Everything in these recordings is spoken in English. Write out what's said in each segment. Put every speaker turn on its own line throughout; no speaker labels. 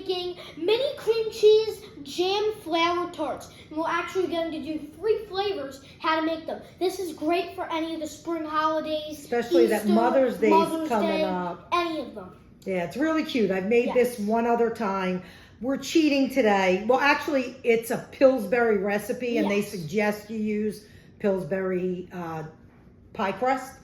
making mini cream cheese jam flower tarts. And we're actually going to do 3 flavors, how to make them. This is great for any of the spring holidays.
Especially
Easter,
that Mother's Day is coming
Day,
up.
Any of them.
Yeah, it's really cute. I've made this one other time. We're cheating today. Well, actually, it's a Pillsbury recipe, and they suggest you use Pillsbury pie crust.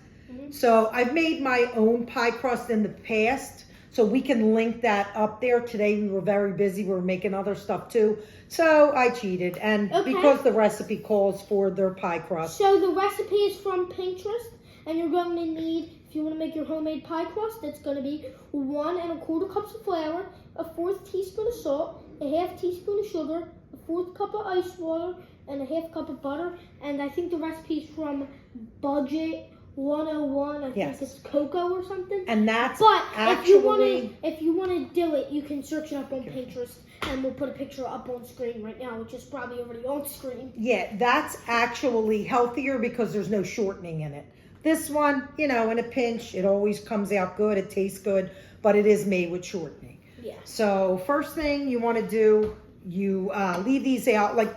So I've made my own pie crust in the past, so we can link that up there. Today we were very busy. We were making other stuff too. So I cheated, and because the recipe calls for their pie crust.
So the recipe is from Pinterest, and you're going to need, if you want to make your homemade pie crust, it's going to be 1 1/4 cups of flour, a 1/4 teaspoon of salt, a 1/2 teaspoon of sugar, a 1/4 cup of ice water, and a 1/2 cup of butter. And I think the recipe is from Budget 101. I think it's cocoa or something.
And that's
if you want to do it, you can search it up on Pinterest, and we'll put a picture up on screen right now, which is probably already on screen.
Yeah, that's actually healthier because there's no shortening in it. This one, you know, in a pinch, it always comes out good. It tastes good, but it is made with shortening.
Yeah.
So first thing you want to do, you leave these out. Like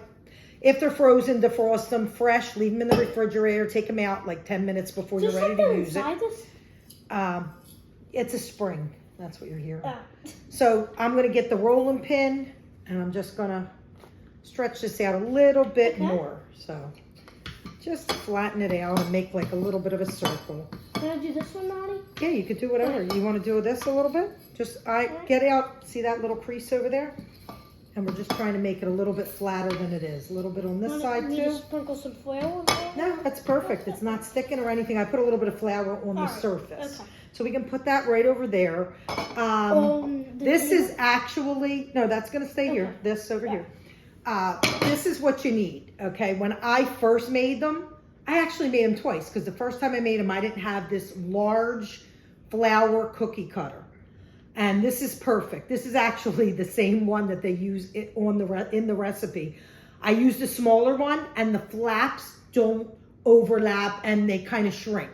if they're frozen, defrost them fresh. Leave them in the refrigerator. Take them out like 10 minutes before you're ready to use it. It's a spring. That's what you're hearing. So I'm going to get the rolling pin, and I'm just going to stretch this out a little bit more. So just flatten it out and make like a little bit of a circle.
Can I do this one, Maddie?
Yeah, you could do whatever. You want to do this a little bit? Just get out. See that little crease over there? And we're just trying to make it a little bit flatter than it is. A little bit on this side too.
Sprinkle some flour?
No, that's perfect. It's not sticking or anything. I put a little bit of flour on the surface. Okay. So we can put that right over there. This is actually, no, that's going to stay here. This over here. This is what you need, okay? When I first made them, I actually made them twice because the first time I made them, I didn't have this large flour cookie cutter. And this is perfect. This is actually the same one that they use in the recipe. I used a smaller one, and the flaps don't overlap and they kind of shrink.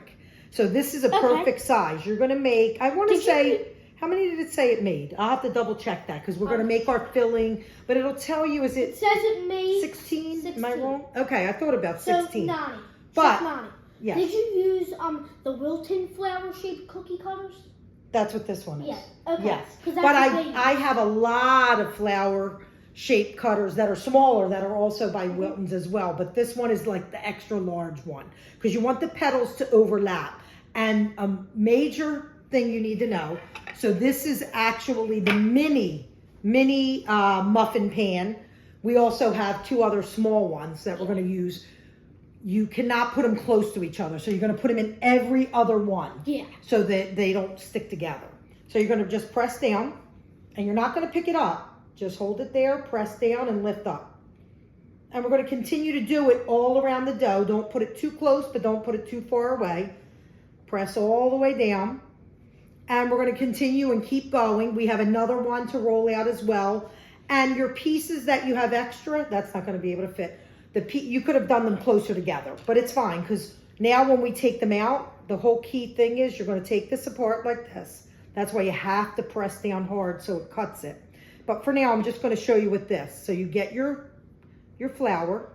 So this is a perfect size. You're going to make, I want to say, how many did it say it made? I'll have to double check that because we're going to make our filling, but it'll tell you, is it?
It says it made
16? Am I wrong? Okay, I thought about 16.
So 9.
But,
9.
Yes.
Did you use the Wilton flower shaped cookie cutters?
That's what this one is.
Yeah. Okay.
Yes. But I have a lot of flower shaped cutters that are smaller that are also by Wilton's as well. But this one is like the extra large one because you want the petals to overlap. And a major thing you need to know. So this is actually the mini muffin pan. We also have 2 other small ones that we're going to use. You cannot put them close to each other. So you're going to put them in every other one. Yeah. So that they don't stick together. So you're going to just press down, and you're not going to pick it up. Just hold it there, press down, and lift up. And we're going to continue to do it all around the dough. Don't put it too close, but don't put it too far away. Press all the way down. And we're going to continue and keep going. We have another one to roll out as well. And your pieces that you have extra, that's not going to be able to fit. You could have done them closer together, but it's fine because now when we take them out, the whole key thing is you're going to take this apart like this. That's why you have to press down hard so it cuts it. But for now, I'm just going to show you with this. So you get your flour,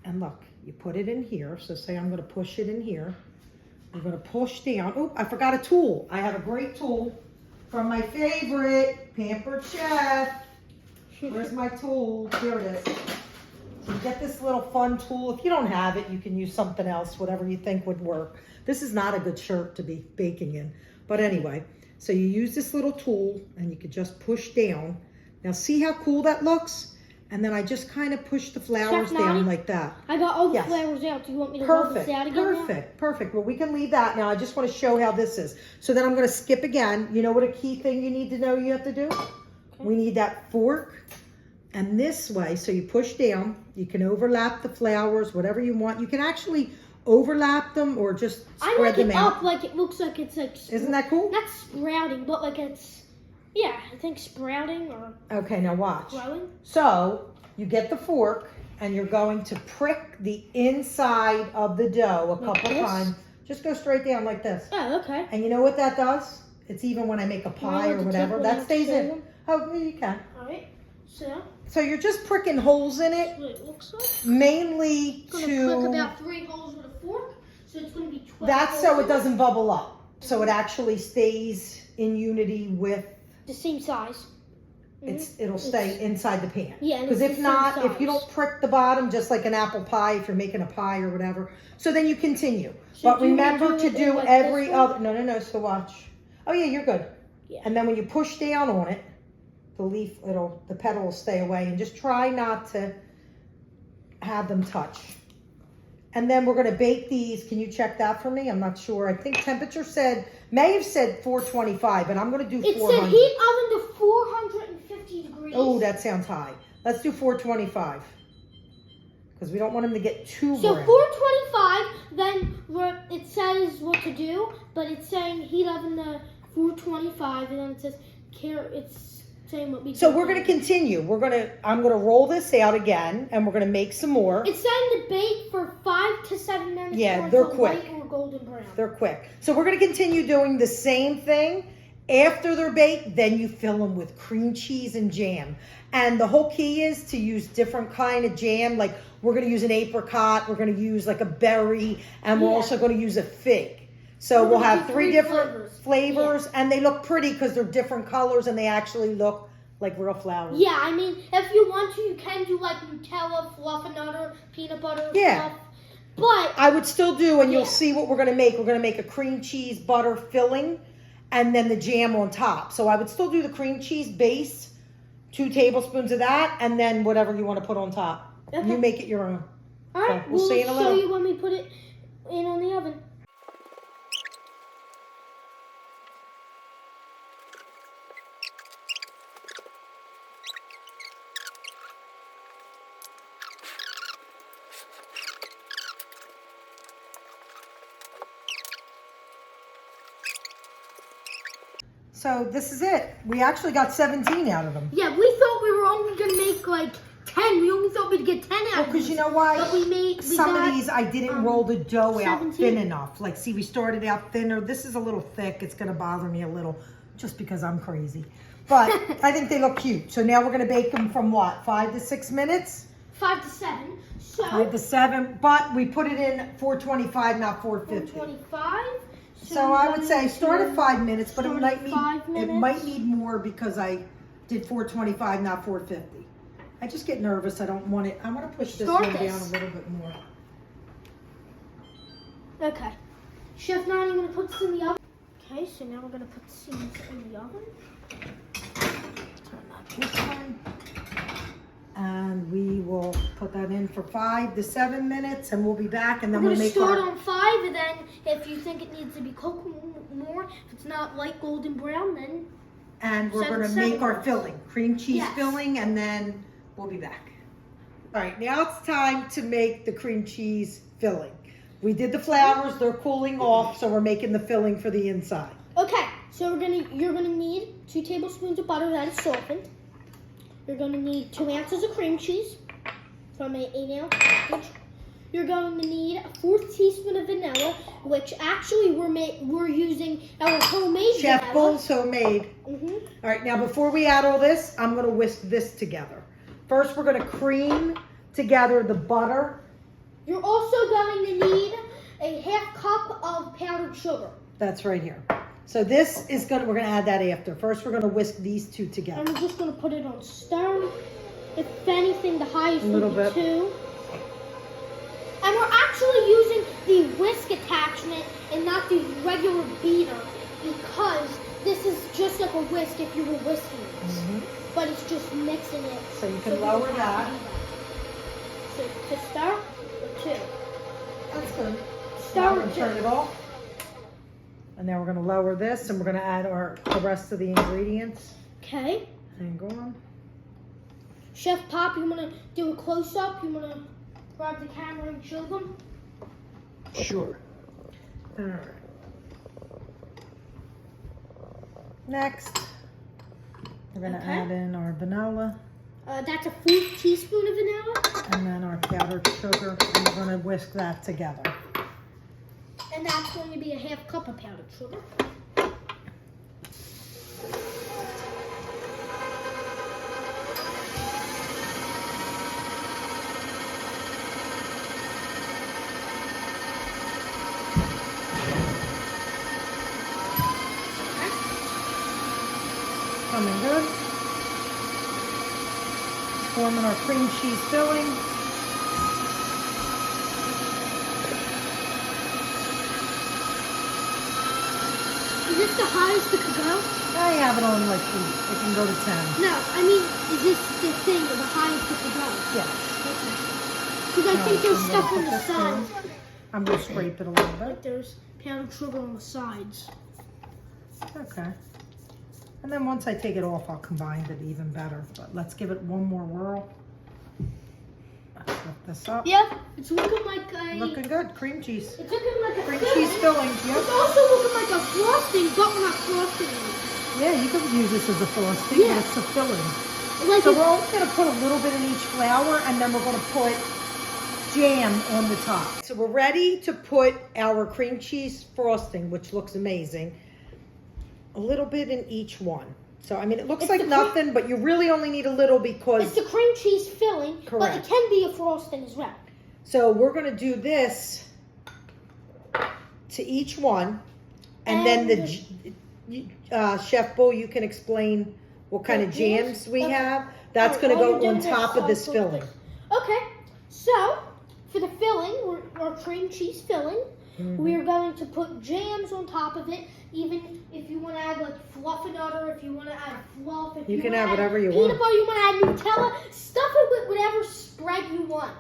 and look, you put it in here. So say I'm going to push it in here. I'm going to push down. Oh, I forgot a tool. I have a great tool from my favorite Pampered Chef. Where's my tool? Here it is. So you get this little fun tool. If you don't have it, you can use something else, whatever you think would work. This is not a good shirt to be baking in. But anyway, so you use this little tool and you can just push down. Now see how cool that looks? And then I just kind of push the flowers down like that.
I got all the flowers out. Do you want me to roll this out again?
Perfect. Well, we can leave that. Now I just want to show how this is. So then I'm going to skip again. You know what a key thing you need to know you have to do? Okay. We need that fork. And this way, so you push down, you can overlap the flowers, whatever you want. You can actually overlap them or just spread them out.
I like it up like it looks like it's like...
Isn't that cool?
Not sprouting, but like it's... Yeah, I think sprouting or...
Okay, now watch.
Growing.
So, you get the fork and you're going to prick the inside of the dough a couple times. Just go straight down like this.
Oh, okay.
And you know what that does? It's even when I make a
Am I
pie
allowed
or
to
whatever.
take
That
one
stays
out
in.
too?
Oh, yeah, you can.
Alright, so
So you're just pricking holes in it,
that's what it looks like.
mainly
It's gonna prick about 3 holes with a fork, so it's gonna be 12
that's so
holes
it doesn't bubble up. So it actually stays in unity with,
the same size.
it'll stay inside the pan.
Yeah, and
Because
it's
if
the
not,
same
if you
size.
don't prick the bottom, just like an apple pie, if you're making a pie or whatever, so then you continue.
So
But
do you wanna
remember
do
to
it
do
like
every
this one?
other, no, so watch. Oh yeah, you're good.
Yeah.
And then when you push down on it, the petal will stay away, and just try not to have them touch. And then we're gonna bake these. Can you check that for me? I'm not sure. I think temperature may have said 425, but I'm gonna do
It
400.
said heat oven to 450 degrees.
Oh, that sounds high. Let's do 425. Because we don't want them to get too
So
brown.
425, then it says what to do, but it's saying heat oven to 425, and then it says it's saying what we do.
So we're gonna continue. I'm gonna roll this out again, and we're gonna make some more.
It's saying to bake for 5 to 7 minutes.
Yeah,
or
they're
until
quick.
White or golden brown.
They're quick. So we're gonna continue doing the same thing. After they're baked, then you fill them with cream cheese and jam. And the whole key is to use different kind of jam. Like we're gonna use an apricot, we're gonna use like a berry, and we're
Yeah.
also gonna use a fig. So
We're
we'll
gonna
have
do
3
3
different flavors, and they look pretty because they're different colors and they actually look like real flowers.
Yeah, I mean, if you want to, you can do like Nutella, fluffernutter, peanut butter,
Yeah.
fluff. But
I would still do, and you'll
Yeah.
see what we're gonna make. We're gonna make a cream cheese butter filling, and then the jam on top. So I would still do the cream cheese base, 2 tablespoons of that, and then whatever you want to put on top.
Okay.
You make it your own.
all right,
Okay, we'll see you in a
show
little.
you when we put it in on the oven.
So this is it. We actually got 17 out of them.
Yeah, we thought we were only gonna make like 10. We only thought we'd get 10 out of
Because
these.
you know why?
But we
Some
got,
of these I didn't roll the dough out
17.
thin enough. Like, see, we started out thinner. This is a little thick. It's going to bother me a little just because I'm crazy. But I think they look cute. So now we're going to bake them from what? 5 to 6 minutes?
5 to 7. So
5 to 7. But we put it in 425, not 450.
425.
So I would say start at 5 minutes, but it
start
might
at
need
5 minutes.
more because I did 425, not 450. I just get nervous. I don't want it. I want to push this
Start
one down
this.
a little bit more.
Okay. Chef Nani, I'm going to put this in the oven. Okay, so now we're going to put the seeds in the oven.
Turn that this way. And we will put that in for 5 to 7 minutes, and we'll be back, and then
We're
we'll
going to
make
start
our...
on 5, and then if you think it needs to be cooked more, if it's not light golden brown, then...
And we're going to
7
make our
minutes.
filling, cream cheese
Yes.
filling, and then we'll be back. All right, now it's time to make the cream cheese filling. We did the flowers, they're cooling off, so we're making the filling for the inside.
Okay, so you're gonna need 2 tablespoons of butter that is softened. You're gonna need 2 ounces of cream cheese from an 8-ounce package. You're going to need a 4th teaspoon of vanilla, which actually we're using our homemade
Chef
vanilla.
Bull's homemade.
Mhm.
All right, now before we add all this, I'm going to whisk this together. First, we're going to cream together the butter.
You're also going to need a 1/2 cup of powdered sugar.
That's right here. So this is we're going to add that after. First, we're going to whisk these two together.
And we're just going to put it on stir. If anything, the highest
A little
would be
bit.
2. And we're actually using the whisk attachment and not the regular beater because this is just like a whisk if you were whisking this. But it's just mixing it.
So you can
we
lower
don't have
that.
to do that. So to start with 2.
That's good. Now
Start
we're going
with
to turn
2.
it off. And then we're going to lower this, and we're going to add the rest of the ingredients.
Okay.
Hang on.
Chef Pop, you want to do a close-up? You want to grab the camera and show them?
Sure. All right. Next, we're going to
Okay.
add in our vanilla
That's a 4th teaspoon of vanilla.
and then our powdered sugar, and we're going to whisk that together.
And that's going to be a 1/2 cup of powdered sugar.
coming good. Forming our cream cheese filling.
Is this the highest it could go?
I have it on like 8. It can go to 10.
No, I mean, is this the thing, the highest it could go?
Yeah.
Because I think there's
I'm
stuff
gonna
on
put
the
this
sides.
down. I'm going to scrape it a little bit.
Like there's powdered sugar on the sides.
Okay. And then once I take it off, I'll combine it even better. But let's give it one more whirl. Let's lift this up.
Yeah, it's looking like a...
Looking good. Cream cheese.
It's looking like a
Cream
filling.
cheese filling. Yep.
It's also looking like a frosting, but we're not frosting it.
Yeah, you can use this as a frosting,
Yeah.
but it's a filling.
Like
So
it's,
we're only going to put a little bit in each flour, and then we're going to put jam on the top. So we're ready to put our cream cheese frosting, which looks amazing, a little bit in each one. So, I mean, it looks
It's
like
the
nothing, but you really only need a little because...
it's the cream cheese filling, but
Correct.
it can be a frosting as well.
So we're going to do this to each one, and then Chef Bull, you can explain what kind of jams we have. That's going to
While you're
go on
doing
top of this
I'll
filling.
put this. Okay, so for the filling, our cream cheese filling, we're going to put jams on top of it. Even if you want to add like fluffernutter, if you want to add fluff, if
You can
wanna
add
add
whatever you
peanut
want.
butter, you want to add Nutella, stuff it with whatever spread you want.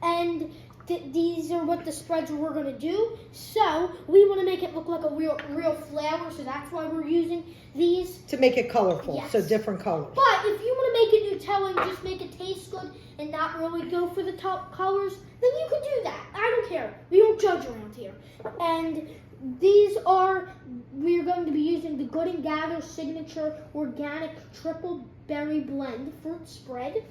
And these are what the spreads we're going to do. So we want to make it look like a real flour, so that's why we're using these.
To make it colorful,
Yes.
so different colors.
But if you want to make it Nutella and just make it taste good and not really go for the top colors, then you could do that. I don't care. We don't judge around here. And we're going to be using the Good and Gather Signature Organic Triple Berry Blend Fruit Spread.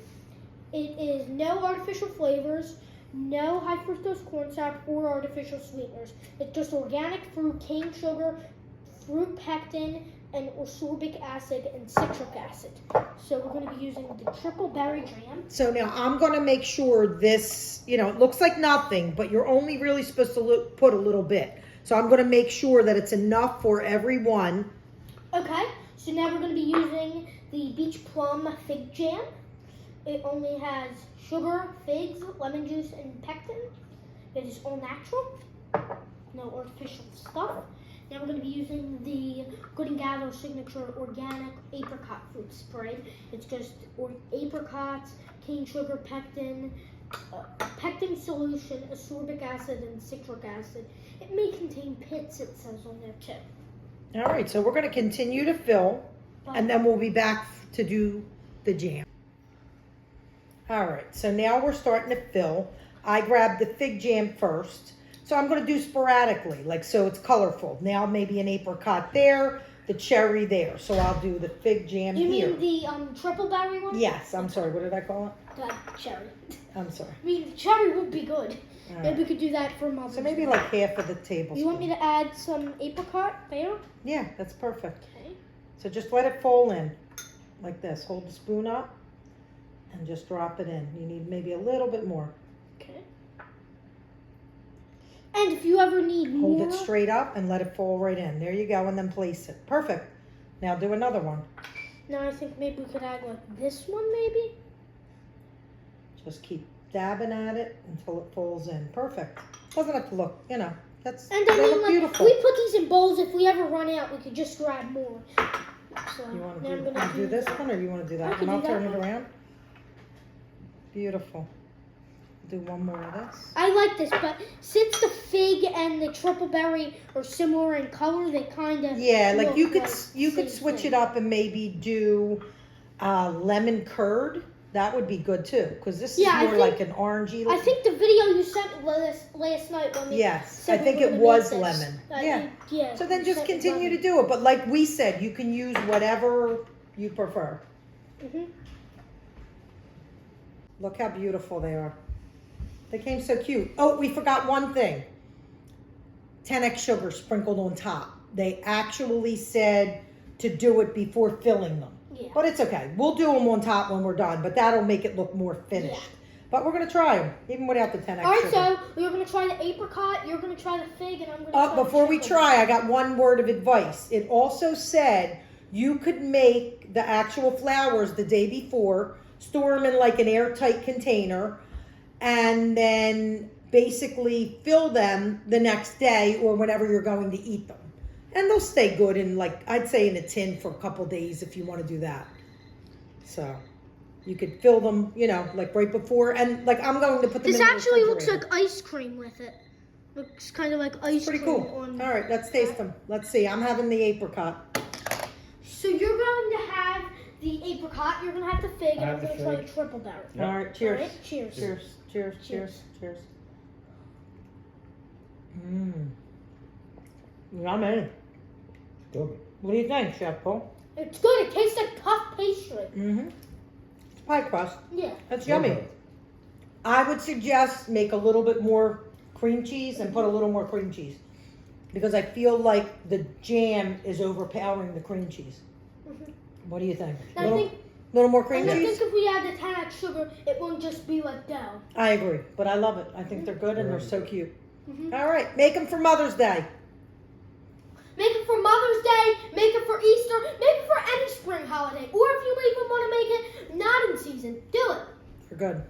It is no artificial flavors, no high fructose corn syrup, or artificial sweeteners. It's just organic fruit, cane sugar, fruit pectin, and ascorbic acid and citric acid. So we're going to be using the triple berry jam.
So now I'm going to make sure this, it looks like nothing, but you're only really supposed to put a little bit. So I'm going to make sure that it's enough for everyone.
Okay, so now we're going to be using the Beach Plum Fig Jam. It only has sugar, figs, lemon juice, and pectin. It is all natural, no artificial stuff. Now we're going to be using the Good and Gather Signature Organic Apricot Fruit Spread. It's just apricots, cane sugar, pectin, pectin solution, ascorbic acid, and citric acid. It may contain pits, it says on there too.
All right, so we're going to continue to fill, and then we'll be back to do the jam. All right, so now we're starting to fill. I grabbed the fig jam first. So I'm going to do sporadically, so it's colorful. Now maybe an apricot there, the cherry there. So I'll do the fig jam
You
here.
mean the triple berry one?
Yes, I'm sorry. What did I call it?
The cherry.
I'm sorry.
I mean, the cherry would be good.
All
Maybe
right.
we could do that for Mother's
So maybe
Day.
like half of the tablespoon.
You want me to add some apricot there?
Yeah, that's perfect.
Okay.
So just let it fall in like this. Hold the spoon up and just drop it in. You need maybe a little bit more.
Okay. And if you ever need
Hold
more,
it straight up and let it fall right in. There you go, and then place it. Perfect. Now do another one.
now I think maybe we could add like this one, maybe.
Just keep dabbing at it until it falls in. Perfect. Doesn't have to look, that's
And
they
I mean,
look
like,
beautiful.
we put these in bowls. If we ever run out, we could just grab more. So
You want
now I'm
to
gonna
do this one, or you want to do
I
that
could
one?
do
I'll
that
turn it
one.
around. Beautiful. Do one more of this.
I like this, but since the fig and the triple berry are similar in color, they kind of
Yeah, like you could
same
switch
thing.
it up and maybe do lemon curd. That would be good too, because this is
Yeah, I
more
think-
like an orangey.
I think the video you sent last night when we
Yes,
said
I
we
think
were
it
gonna
was
make this.
lemon.
I
Yeah.
think- yeah.
So then
you
just
sent me
continue to
lemon.
do it. But like we said, you can use whatever you prefer.
Mhm.
Look how beautiful they are. They came so cute. Oh, we forgot one thing. 10x sugar sprinkled on top. They actually said to do it before filling them.
Yeah.
But it's okay. We'll do them on top when we're done, but that'll make it look more finished.
Yeah.
But we're going to try them, even without the 10x
All right,
sugar.
so we're gonna try the apricot. You're gonna try the fig, and I'm gonna. try the
Before we
triple
try, I got one word of advice. It also said You could make the actual flowers the day before, store them in like an airtight container, and then basically fill them the next day or whenever you're going to eat them. And they'll stay good in, like, I'd say in a tin for a couple days if you want to do that. So you could fill them, you know, like right before, and like I'm going to put them
This
in the
actually looks
refrigerator.
like ice cream with it. Looks kind of like ice
Pretty
cream
cool.
on.
All right, let's taste them. Let's see. I'm having the apricot.
So you're going to have the apricot, you're going to have the fig, and
I
I'm
have
going
the
to try
fig.
triple barrel.
Yep.
All right, cheers.
All right, cheers.
Cheers. Cheers. Cheers. Cheers. Mmm. Yummy.
Good.
What do you think, Chef Paul?
It's good. It tastes like puff pastry.
Mm-hmm. It's pie crust.
Yeah.
That's yummy.
Okay.
I would suggest make a little bit more cream cheese and put a little more cream cheese, because I feel like the jam is overpowering the cream cheese.
Mhm.
What do you think?
I
Little,
think,
little more cream
and I
cheese?
think if we add the 10x sugar, it won't just be like dough.
I agree, but I love it. I think they're good and they're so cute.
Mhm.
All right, make them for Mother's Day.
Make it for Mother's Day, make it for Easter, make it for any spring holiday. Or if you even want to make it not in season, do it.
They're good.